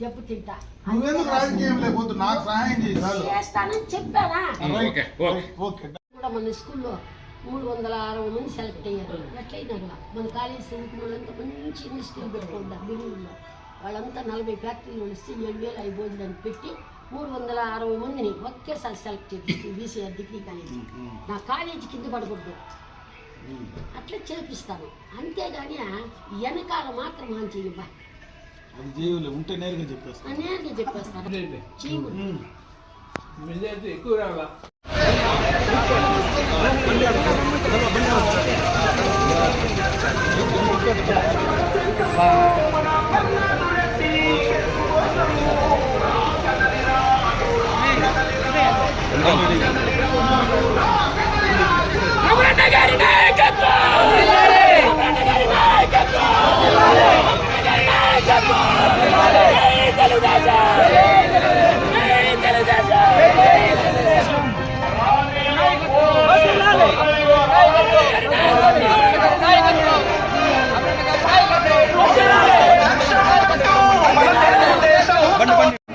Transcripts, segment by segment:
దెబ్బతింటా నాకు సహాయం చేస్తానని చెప్పారా? మన స్కూల్లో 360 మంది సెలెక్ట్ అయ్యారు. ఎట్లయినా మన కాలేజీ చదువుకున్న వాళ్ళంతా మంచి ఇండస్ట్రీలు పెట్టుకుంటారు. బిల్లుల్లో వాళ్ళంతా 40 ఫ్యాక్టరీలు ఇస్తే 7,000 5 భోజనాలు పెట్టి 360 మందిని ఒకేసారి సెలెక్ట్ చేపిస్తే బీసీఆర్ డిగ్రీ కాలేజీ. నా కాలేజీ కింద పడకూడదు, అట్లా చేపిస్తాను. అంతేగాని వెనకాల మాత్రం మనం చెయ్యబ్బా, ఉంటే నేరుగా చెప్పేస్తాను. నేరుగా చెప్పేస్తాను. ఎక్కువ రావాలా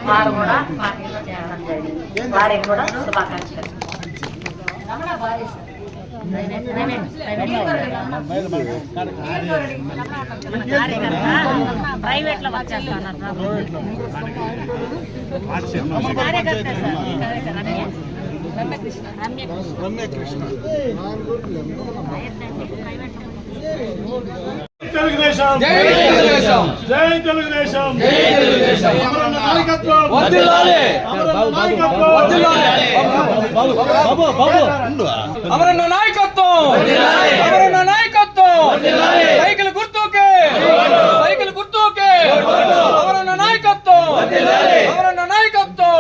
వారు కూడా పార్టీలో చేరడం జరిగింది. వారికి కూడా శుభాకాంక్షలు. ప్రైవేట్ లో వర్క్ చేస్తున్నారు. తెలుగుదేశం జై తెలుగుదేశం జై తెలుగుదేశం జై తెలుగుదేశం అమరన్న నాయకత్వం వర్ధిల్లాలి అమరన్న నాయకత్వం వర్ధిల్లాలి బాబు అమరన్న నాయకత్వం వర్ధిల్లాలి అమరన్న నాయకత్వం వర్ధిల్లాలి సైకిల్ గుర్తుకే అమరన్న నాయకత్వం వర్ధిల్లాలి అమరన్న నాయకత్వం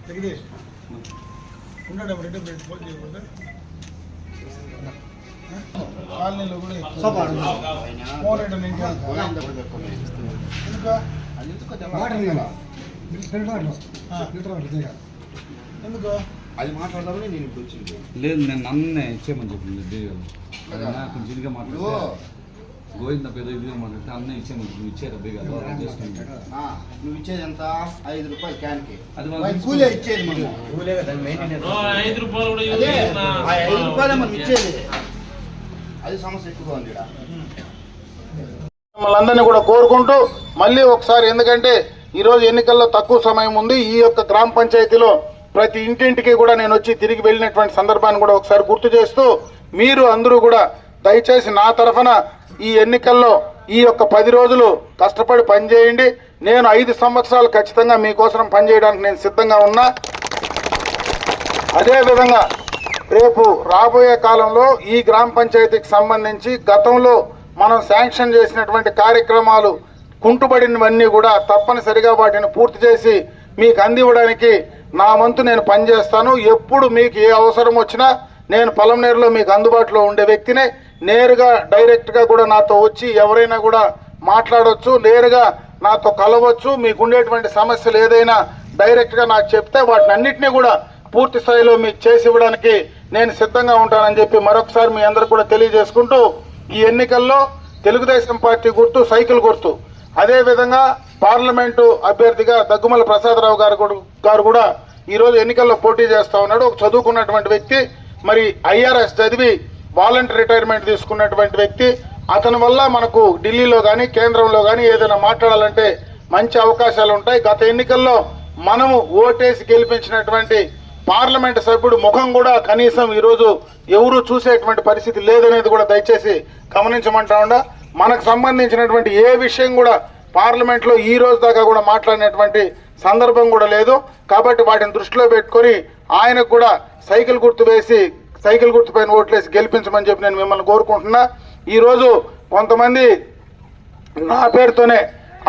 జగదీష్ ఉన్నాడు రెడ్డి ఫోన్ చేయకుండా కాలనీలో కూడా ఫోన్ రెడ్డి ఎందుకు అది మాట్లాడదామని నేను ఇప్పుడు వచ్చింది. లేదు, నేను నన్నే ఇచ్చేయమని చెప్పింది. కొంచెం ఇదిగా మాట్లాడు, గోవింద పేద ఇదిగా మాట్లాడితే అన్న ఇచ్చేయమని నువ్వు ఇచ్చారు అబ్బాయి కదా. నువ్వు ఇచ్చేది ఎంత? 5 రూపాయలు క్యాన్కి. అది కూలే ఇచ్చేది మనం. 5 రూపాయలు కూడా 5 రూపాయలే మనం ఇచ్చేది. అది సమస్య ఎక్కువగా ఉంది. మమ్మల్ని కూడా కోరుకుంటూ మళ్ళీ ఒకసారి, ఎందుకంటే ఈరోజు ఎన్నికల్లో తక్కువ సమయం ఉంది, ఈ యొక్క గ్రామ పంచాయతీలో ప్రతి ఇంటింటికి కూడా నేను వచ్చి తిరిగి వెళ్ళినటువంటి సందర్భాన్ని కూడా ఒకసారి గుర్తు చేస్తూ, మీరు అందరూ కూడా దయచేసి నా తరఫున ఈ ఎన్నికల్లో ఈ యొక్క 10 రోజులు కష్టపడి పనిచేయండి. నేను 5 సంవత్సరాలు ఖచ్చితంగా మీకోసం పనిచేయడానికి నేను సిద్ధంగా ఉన్నా. అదేవిధంగా రేపు రాబోయే కాలంలో ఈ గ్రామ పంచాయతీకి సంబంధించి గతంలో మనం శాంక్షన్ చేసినటువంటి కార్యక్రమాలు కుంటుబడినవన్నీ కూడా తప్పనిసరిగా వాటిని పూర్తి చేసి మీకు అందివ్వడానికి నా వంతు నేను పనిచేస్తాను. ఎప్పుడు మీకు ఏ అవసరం వచ్చినా నేను పలమనేరులో మీకు అందుబాటులో ఉండే వ్యక్తినే. నేరుగా డైరెక్ట్గా కూడా నాతో వచ్చి ఎవరైనా కూడా మాట్లాడవచ్చు, నేరుగా నాతో కలవచ్చు. మీకు ఉండేటువంటి సమస్యలు ఏదైనా డైరెక్ట్గా నాకు చెప్తే వాటిని అన్నింటినీ కూడా పూర్తి స్థాయిలో మీకు చేసి ఇవ్వడానికి నేను సిద్ధంగా ఉంటానని చెప్పి మరొకసారి మీ అందరూ కూడా తెలియజేసుకుంటూ, ఈ ఎన్నికల్లో తెలుగుదేశం పార్టీ గుర్తు సైకిల్ గుర్తు, అదేవిధంగా పార్లమెంటు అభ్యర్థిగా దగ్గుమల ప్రసాదరావు గారు కూడా ఈరోజు ఎన్నికల్లో పోటీ చేస్తూ ఉన్నాడు. ఒక చదువుకున్నటువంటి వ్యక్తి, మరి ఐఆర్ఎస్ చదివి వాలంటీర్ రిటైర్మెంట్ తీసుకున్నటువంటి వ్యక్తి. అతని వల్ల మనకు ఢిల్లీలో కానీ కేంద్రంలో కానీ ఏదైనా మాట్లాడాలంటే మంచి అవకాశాలు ఉంటాయి. గత ఎన్నికల్లో మనము ఓటేసి గెలిపించినటువంటి పార్లమెంట్ సభ్యుడు ముఖం కూడా కనీసం ఈరోజు ఎవరు చూసేటువంటి పరిస్థితి లేదనేది కూడా దయచేసి గమనించమంటా ఉండా. మనకు సంబంధించినటువంటి ఏ విషయం కూడా పార్లమెంట్లో ఈ రోజు దాకా కూడా మాట్లాడినటువంటి సందర్భం కూడా లేదు. కాబట్టి వాటిని దృష్టిలో పెట్టుకొని ఆయనకు కూడా సైకిల్ గుర్తు పైన ఓట్లేసి గెలిపించమని చెప్పి నేను మిమ్మల్ని కోరుకుంటున్నా. ఈరోజు కొంతమంది నా పేరుతోనే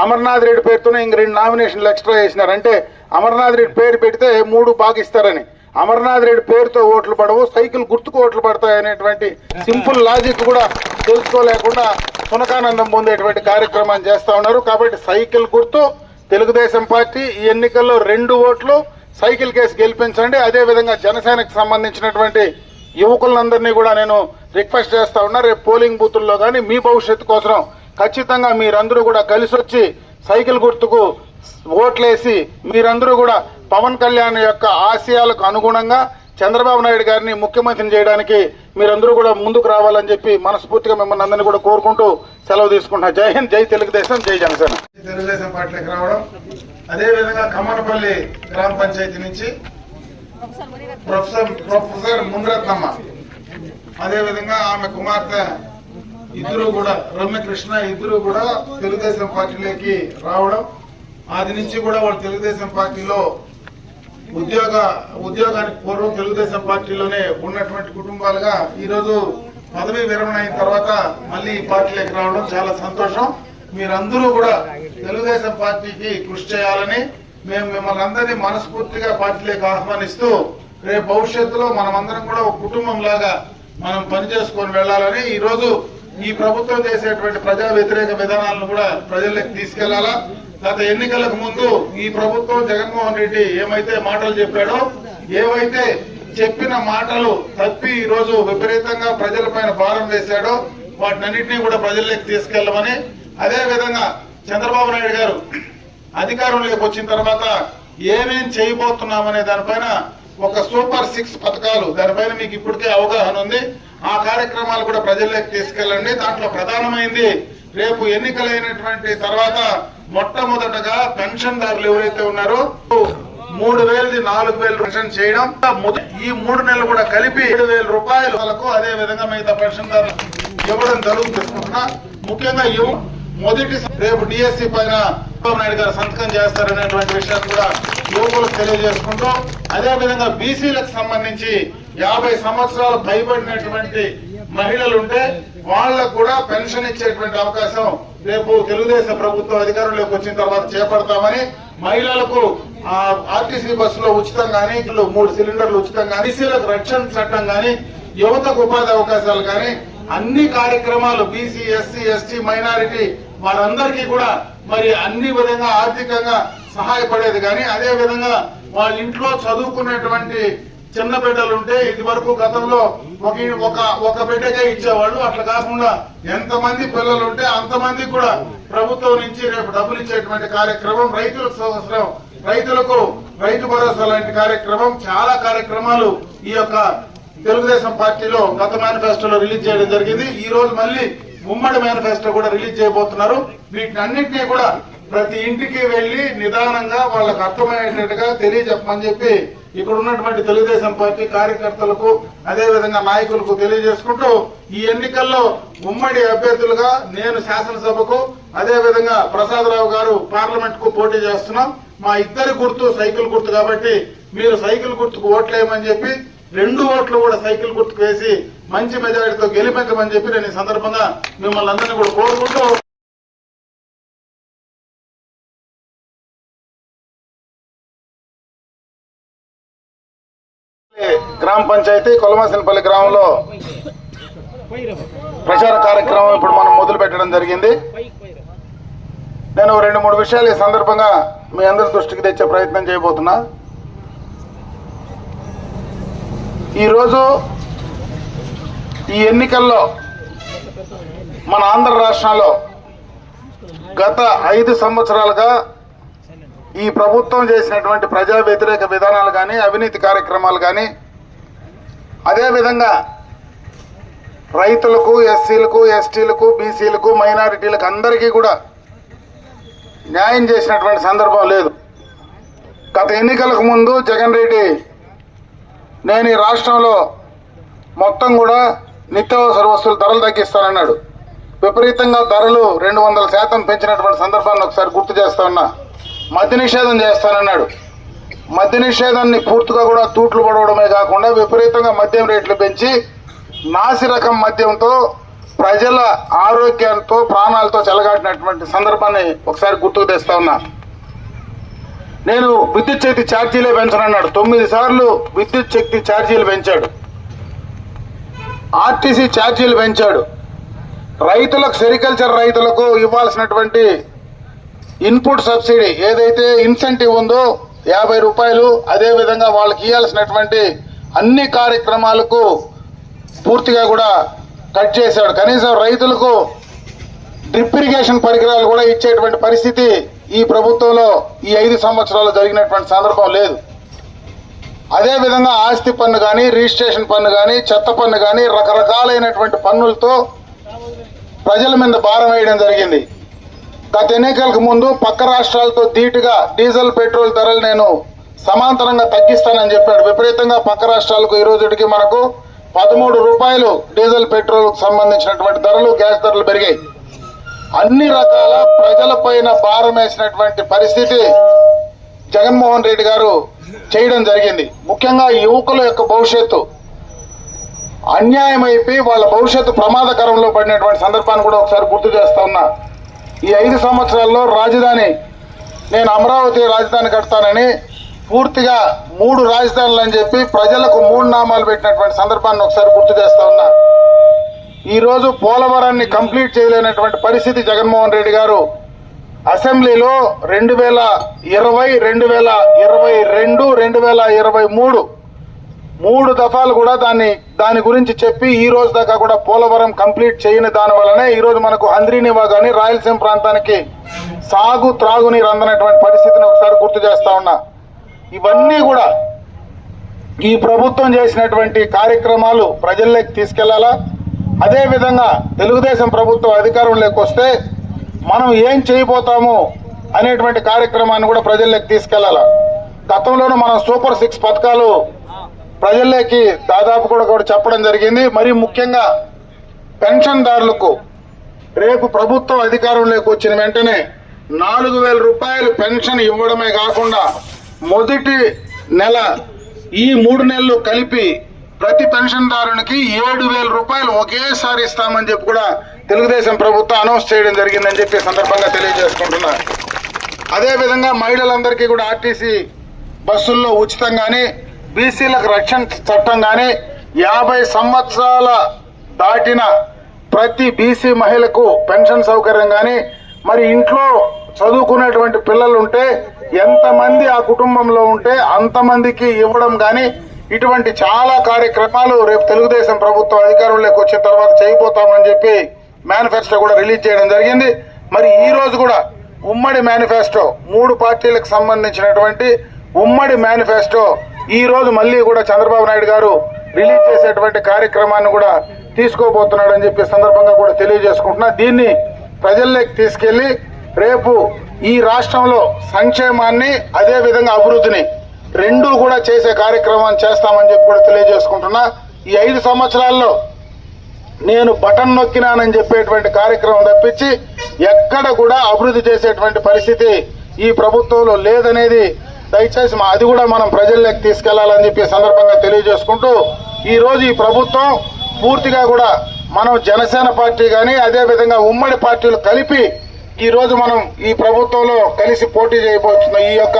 అమర్నాథ్ రెడ్డి పేరుతోనే ఇంక 2 నామినేషన్లు ఎక్స్ట్రా చేసినారు. అంటే అమర్నాథ్ రెడ్డి పేరు పెడితే 3 బాగా ఇస్తారని. అమర్నాథ్ రెడ్డి పేరుతో ఓట్లు పడవు, సైకిల్ గుర్తుకు ఓట్లు పడతాయి అనేటువంటి సింపుల్ లాజిక్ కూడా తెలుసుకోలేకుండా సునకానందం పొందేటువంటి కార్యక్రమాన్ని చేస్తూ ఉన్నారు. కాబట్టి సైకిల్ గుర్తు, తెలుగుదేశం పార్టీ ఈ ఎన్నికల్లో 2 ఓట్లు సైకిల్ కేసు గెలిపించండి. అదేవిధంగా జనసేనకు సంబంధించినటువంటి యువకులందరినీ కూడా నేను రిక్వెస్ట్ చేస్తా ఉన్నా, రేపు పోలింగ్ బూతుల్లో కానీ మీ భవిష్యత్తు కోసం ఖచ్చితంగా మీరందరూ కూడా కలిసి వచ్చి సైకిల్ గుర్తుకు ఓట్లేసి మీరందరూ కూడా పవన్ కళ్యాణ్ యొక్క ఆశయాలకు అనుగుణంగా చంద్రబాబు నాయుడు గారిని ముఖ్యమంత్రిని చేయడానికి మీరందరూ కూడా ముందుకు రావాలని చెప్పి మనస్ఫూర్తిగా మిమ్మల్ని అందరినీ కూడా కోరుకుంటూ సెలవు తీసుకుంటున్నా. జై హింద్, జై తెలుగుదేశం, జై జనసేన. తెలుగుదేశం పార్టీకి రావడం, అదేవిధంగా కమ్మనపల్లి గ్రామ పంచాయతీ నుంచి ప్రొఫెసర్ మునిరత్నమ్మ, అదేవిధంగా ఆమె కుమార్తె ఇద్దరు కూడా రమ్యకృష్ణ ఇద్దరు కూడా తెలుగుదేశం పార్టీలోకి రావడం, ఆది నుంచి కూడా వాళ్ళు తెలుగుదేశం పార్టీలో ఉద్యోగానికి పూర్వం తెలుగుదేశం పార్టీలోనే ఉన్నటువంటి కుటుంబాలుగా ఈరోజు పదవీ విరమణ అయిన తర్వాత మళ్ళీ ఈ పార్టీలోకి రావడం చాలా సంతోషం. మీరందరూ కూడా తెలుగుదేశం పార్టీకి కృషి చేయాలని మేము మిమ్మల్ని అందరినీ మనస్ఫూర్తిగా పార్టీలోకి ఆహ్వానిస్తూ రేపు భవిష్యత్తులో మనమందరం కూడా ఒక కుటుంబం లాగా మనం పనిచేసుకొని వెళ్లాలని, ఈరోజు ఈ ప్రభుత్వం చేసేటువంటి ప్రజా వ్యతిరేక విధానాలను కూడా ప్రజల్లోకి తీసుకెళ్లాలా. గత ఎన్నికలకు ముందు ఈ ప్రభుత్వం జగన్మోహన్ రెడ్డి ఏమైతే మాటలు చెప్పాడో, ఏవైతే చెప్పిన మాటలు తప్పి ఈరోజు విపరీతంగా ప్రజలపైన భారం వేశాడో వాటినన్నింటినీ కూడా ప్రజల్లోకి తీసుకెళ్లమని, అదే విధంగా చంద్రబాబు నాయుడు గారు అధికారంలోకి వచ్చిన తర్వాత ఏమేం చేయబోతున్నామనే దానిపైన ఒక సూపర్ 6 పథకాలు, దానిపైన మీకు ఇప్పటికే అవగాహన ఉంది. ఆ కార్యక్రమాలు కూడా ప్రజల్లోకి తీసుకెళ్ళండి. దాంట్లో ప్రధానమైంది రేపు ఎన్నికలైనటువంటి తర్వాత మొట్టమొదటగా పెన్షన్దారులు ఎవరైతే ఉన్నారో 3,000ది 4,000 పెన్షన్ చేయడం, ఈ 3 నెలలు కూడా కలిపి 7,000 రూపాయలకు అదే విధంగా మిగతా పెన్షన్దారులు ఇవ్వడం జరుగుతున్నా. ముఖ్యంగా మొదటి రేపు డిఎస్సి పైన చంద్రబాబు నాయుడు గారు సంతకం చేస్తారనేటువంటి విషయాన్ని కూడా యువకులకు తెలియజేసుకుంటూ, అదే విధంగా బీసీలకు సంబంధించి 50 సంవత్సరాలు పైబడినటువంటి మహిళలు ఉంటే వాళ్లకు కూడా పెన్షన్ ఇచ్చేటువంటి అవకాశం రేపు తెలుగుదేశం ప్రభుత్వం అధికారంలోకి వచ్చిన తర్వాత చేపడతామని, మహిళలకు ఆర్టీసీ బస్సులో ఉచితం గానీ 3 సిలిండర్లు ఉచితం గానీ, బీసీలకు రక్షణ చట్టం గానీ, యువతకు ఉపాధి అవకాశాలు గానీ అన్ని కార్యక్రమాలు బీసీ, ఎస్సీ, ఎస్టీ, మైనారిటీ వారందరికీ కూడా మరి అన్ని విధంగా ఆర్థికంగా సహాయపడేది కానీ, అదే విధంగా వాళ్ళ ఇంట్లో చదువుకునేటువంటి చిన్న బిడ్డలు ఉంటే ఇది వరకు గతంలో ఒక బిడ్డకే ఇచ్చేవాళ్ళు, అట్లా కాకుండా ఎంతమంది పిల్లలు ఉంటే అంతమందికి కూడా ప్రభుత్వం నుంచి రేపు డబ్బులు ఇచ్చేటువంటి కార్యక్రమం, రైతులకు రైతు భరోసా లాంటి కార్యక్రమం, చాలా కార్యక్రమాలు ఈ యొక్క తెలుగుదేశం పార్టీలో గత మేనిఫెస్టోలో రిలీజ్ చేయడం జరిగింది. ఈ రోజు మళ్ళీ ఉమ్మడి మేనిఫెస్టో కూడా రిలీజ్ చేయబోతున్నారు. వీటినన్నింటినీ కూడా ప్రతి ఇంటికి వెళ్లి నిదానంగా వాళ్ళకు అర్థమయ్యేటట్టుగా తెలియజెప్పమని చెప్పి ఇక్కడ ఉన్నటువంటి తెలుగుదేశం పార్టీ కార్యకర్తలకు అదే విధంగా నాయకులకు తెలియజేసుకుంటూ, ఈ ఎన్నికల్లో ఉమ్మడి అభ్యర్థులుగా నేను శాసనసభకు, అదే విధంగా ప్రసాదరావు గారు పార్లమెంట్ కు పోటీ చేస్తున్నాం. మా ఇద్దరి గుర్తు సైకిల్ గుర్తు కాబట్టి మీరు సైకిల్ గుర్తుకు ఓట్లేయమని చెప్పి 2 ఓట్లు కూడా సైకిల్ గుర్తుకు వేసి మంచి మెజారిటీతో గెలిపించమని చెప్పి నేను ఈ సందర్భంగా మిమ్మల్ని అందరినీ కూడా కోరుకుంటూ, గ్రామ పంచాయతీ కొలమాసనపల్లి గ్రామంలో ప్రచార కార్యక్రమం ఇప్పుడు మనం మొదలు పెట్టడం జరిగింది. నేను 2-3 విషయాలు ఈ సందర్భంగా మీ అందరి దృష్టికి తెచ్చే ప్రయత్నం చేయబోతున్నా. ఈరోజు ఈ ఎన్నికల్లో మన ఆంధ్ర రాష్ట్రంలో గత 5 సంవత్సరాలుగా ఈ ప్రభుత్వం చేసినటువంటి ప్రజా వ్యతిరేక విధానాలు కానీ, అవినీతి కార్యక్రమాలు కానీ, అదేవిధంగా రైతులకు, ఎస్సీలకు, ఎస్టీలకు, బీసీలకు, మైనారిటీలకు అందరికీ కూడా న్యాయం చేసినటువంటి సందర్భం లేదు. గత ఎన్నికలకు ముందు జగన్ రెడ్డి నేను ఈ రాష్ట్రంలో మొత్తం కూడా నిత్యావసర వస్తువుల ధరలు తగ్గిస్తానన్నాడు. విపరీతంగా ధరలు 200% పెంచినటువంటి సందర్భాన్ని ఒకసారి గుర్తు చేస్తా ఉన్నా. మద్య నిషేధం చేస్తానన్నాడు. మద్య నిషేధాన్ని పూర్తిగా కూడా తూట్లు పడవడమే కాకుండా విపరీతంగా మద్యం రేట్లు పెంచి నాసి రకం మద్యంతో ప్రజల ఆరోగ్యంతో ప్రాణాలతో చెలగాటినటువంటి సందర్భాన్ని ఒకసారి గుర్తుకు తెస్తా ఉన్నా. నేను విద్యుత్ శక్తి ఛార్జీలే పెంచనన్నాడు. 9 సార్లు విద్యుత్ శక్తి ఛార్జీలు పెంచాడు. ఆర్టీసీ ఛార్జీలు పెంచాడు. రైతులకు, సెరికల్చర్ రైతులకు ఇవ్వాల్సినటువంటి ఇన్పుట్ సబ్సిడీ ఏదైతే ఇన్సెంటివ్ ఉందో 50 రూపాయలు, అదేవిధంగా వాళ్ళకి ఇవ్వాల్సినటువంటి అన్ని కార్యక్రమాలకు పూర్తిగా కూడా కట్ చేశాడు. కనీసం రైతులకు డ్రిప్ ఇరిగేషన్ పరికరాలు కూడా ఇచ్చేటువంటి పరిస్థితి ఈ ప్రభుత్వంలో ఈ 5 సంవత్సరాలు జరిగినటువంటి సందర్భం లేదు. అదేవిధంగా ఆస్తి పన్ను కానీ, రిజిస్ట్రేషన్ పన్ను కానీ, చెత్త పన్ను కానీ రకరకాలైనటువంటి పన్నులతో ప్రజల మీద భారం వేయడం జరిగింది. గత ఎన్నికలకు ముందు పక్క రాష్ట్రాలతో ధీటుగా డీజిల్, పెట్రోల్ ధరలు నేను సమాంతరంగా తగ్గిస్తానని చెప్పాడు. విపరీతంగా పక్క రాష్ట్రాలకు ఈ రోజుకి మనకు 13 రూపాయలు డీజిల్, పెట్రోల్కు సంబంధించినటువంటి ధరలు, గ్యాస్ ధరలు పెరిగాయి. అన్ని రకాల ప్రజలపైన భారం వేసినటువంటి పరిస్థితి జగన్మోహన్ రెడ్డి గారు చేయడం జరిగింది. ముఖ్యంగా యువకుల యొక్క భవిష్యత్తు అన్యాయం అయిపోయి వాళ్ళ భవిష్యత్తు ప్రమాదకరంలో పడినటువంటి సందర్భాన్ని కూడా ఒకసారి గుర్తు చేస్తా ఉన్నా. ఈ 5 సంవత్సరాల్లో రాజధాని, నేను అమరావతి రాజధాని కడతానని పూర్తిగా 3 రాజధానులు అని చెప్పి ప్రజలకు 3 నామాలు పెట్టినటువంటి సందర్భాన్ని ఒకసారి గుర్తు చేస్తా ఉన్నా. ఈరోజు పోలవరాన్ని కంప్లీట్ చేయలేనటువంటి పరిస్థితి జగన్మోహన్ రెడ్డి గారు అసెంబ్లీలో 2020, 2022, 2023 3 దఫాలు కూడా దాని గురించి చెప్పి ఈ రోజు దాకా కూడా పోలవరం కంప్లీట్ చేయని దాని వల్లనే ఈరోజు మనకు హంద్రీనివా కానీ రాయలసీమ ప్రాంతానికి సాగు, త్రాగునీరు అందనటువంటి పరిస్థితిని ఒకసారి గుర్తు చేస్తా ఉన్నా. ఇవన్నీ కూడా ఈ ప్రభుత్వం చేసినటువంటి కార్యక్రమాలు ప్రజల్లోకి తీసుకెళ్లాలా. అదేవిధంగా తెలుగుదేశం ప్రభుత్వం అధికారంలోకి వస్తే మనం ఏం చేయబోతాము అనేటువంటి కార్యక్రమాన్ని కూడా ప్రజల్లోకి తీసుకెళ్లాలా. గతంలోనూ మనం సూపర్ 6 పథకాలు ప్రజల్లోకి దాదాపు కూడా చెప్పడం జరిగింది. మరి ముఖ్యంగా పెన్షన్దారులకు రేపు ప్రభుత్వం అధికారంలోకి వచ్చిన వెంటనే 4,000 రూపాయలు పెన్షన్ ఇవ్వడమే కాకుండా మొదటి నెల ఈ 3 నెలలు కలిపి ప్రతి పెన్షన్దారునికి 7,000 రూపాయలు ఒకేసారి ఇస్తామని చెప్పి కూడా తెలుగుదేశం ప్రభుత్వం అనౌన్స్ చేయడం జరిగిందని చెప్పి సందర్భంగా తెలియజేసుకుంటున్నారు. అదేవిధంగా మహిళలందరికీ కూడా ఆర్టీసీ బస్సుల్లో ఉచితంగానే, బీసీలకు రక్షణ చట్టం కానీ, 50 సంవత్సరాల దాటిన ప్రతి బీసీ మహిళకు పెన్షన్ సౌకర్యం కానీ, మరి ఇంట్లో చదువుకునేటువంటి పిల్లలు ఉంటే ఎంతమంది ఆ కుటుంబంలో ఉంటే అంతమందికి ఇవ్వడం కానీ, ఇటువంటి చాలా కార్యక్రమాలు రేపు తెలుగుదేశం ప్రభుత్వం అధికారంలోకి వచ్చిన తర్వాత చేయబోతామని చెప్పి మేనిఫెస్టో కూడా రిలీజ్ చేయడం జరిగింది. మరి ఈ రోజు కూడా ఉమ్మడి మేనిఫెస్టో 3 పార్టీలకు సంబంధించినటువంటి ఉమ్మడి మేనిఫెస్టో ఈ రోజు మళ్ళీ కూడా చంద్రబాబు నాయుడు గారు రిలీజ్ చేసేటువంటి కార్యక్రమాన్ని కూడా తీసుకోబోతున్నాడని చెప్పి సందర్భంగా కూడా తెలియజేసుకుంటున్నా. దీన్ని ప్రజల్లోకి తీసుకెళ్లి రేపు ఈ రాష్ట్రంలో సంక్షేమాన్ని అదేవిధంగా అభివృద్ధిని రెండూ కూడా చేసే కార్యక్రమాన్ని చేస్తామని చెప్పి కూడా తెలియజేసుకుంటున్నా. ఈ 5 సంవత్సరాల్లో నేను బటన్ నొక్కినానని చెప్పేటువంటి కార్యక్రమం తప్పించి ఎక్కడ కూడా అభివృద్ధి చేసేటువంటి పరిస్థితి ఈ ప్రభుత్వంలో లేదనేది దయచేసి అది కూడా మనం ప్రజల్లోకి తీసుకెళ్లాలని చెప్పి సందర్భంగా తెలియజేసుకుంటూ, ఈ రోజు ఈ ప్రభుత్వం పూర్తిగా కూడా మనం జనసేన పార్టీ కానీ అదేవిధంగా ఉమ్మడి పార్టీలు కలిపి ఈ రోజు మనం ఈ ప్రభుత్వంలో కలిసి పోటీ చేయబోతున్నాం. ఈ యొక్క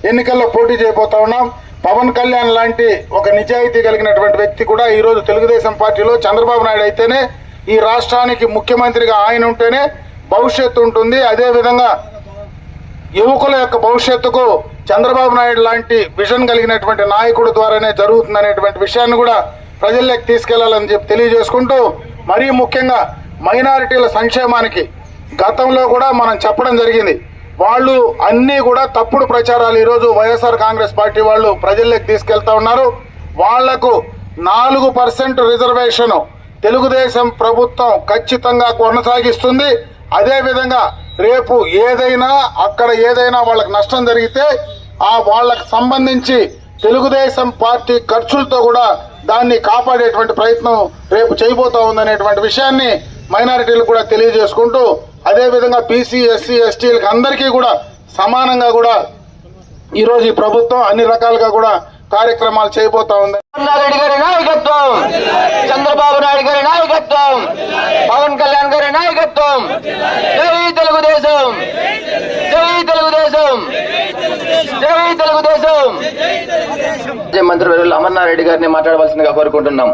ఎన్నికల్లో పోటీ చేయబోతా ఉన్నాం. పవన్ కళ్యాణ్ లాంటి ఒక నిజాయితీ కలిగినటువంటి వ్యక్తి కూడా ఈ రోజు తెలుగుదేశం పార్టీలో, చంద్రబాబు నాయుడు అయితేనే ఈ రాష్ట్రానికి ముఖ్యమంత్రిగా ఆయన ఉంటేనే భవిష్యత్తు ఉంటుంది. అదేవిధంగా యువకుల యొక్క భవిష్యత్తుకు చంద్రబాబు నాయుడు లాంటి విజన్ కలిగినటువంటి నాయకుడు ద్వారానే జరుగుతుందనేటువంటి విషయాన్ని కూడా ప్రజల్లోకి తీసుకెళ్లాలని చెప్పి తెలియజేసుకుంటూ, మరీ ముఖ్యంగా మైనారిటీల సంక్షేమానికి గతంలో కూడా మనం చెప్పడం జరిగింది. వాళ్ళు అన్నీ కూడా తప్పుడు ప్రచారాలు ఈరోజు వైఎస్ఆర్ కాంగ్రెస్ పార్టీ వాళ్ళు ప్రజల్లోకి తీసుకెళ్తా ఉన్నారు. వాళ్లకు 4% రిజర్వేషన్ తెలుగుదేశం ప్రభుత్వం ఖచ్చితంగా కొనసాగిస్తుంది. అదేవిధంగా రేపు అక్కడ ఏదైనా వాళ్ళకి నష్టం జరిగితే వాళ్ళకు సంబంధించి తెలుగుదేశం పార్టీ ఖర్చులతో కూడా దాన్ని కాపాడేటువంటి ప్రయత్నం రేపు చేయబోతా ఉందనేటువంటి విషయాన్ని మైనారిటీలకు కూడా తెలియజేసుకుంటూ, అదేవిధంగా బీసీ, ఎస్సీ, ఎస్టీలకు అందరికీ కూడా సమానంగా కూడా ఈరోజు ఈ ప్రభుత్వం అన్ని రకాలుగా కూడా కార్యక్రమాలు చేయబోతా ఉంది. రెడ్డి గారి నాయకత్వం, చంద్రబాబు నాయుడు గారి నాయకత్వం, పవన్ కళ్యాణ్ గారి నాయకత్వం. జై తెలుగుదేశం, జై తెలుగుదేశం, జై తెలుగుదేశం. మంత్రివర్యులు అమర్నాథ్ రెడ్డి గారిని మాట్లాడవలసిందిగా కోరుకుంటున్నాం.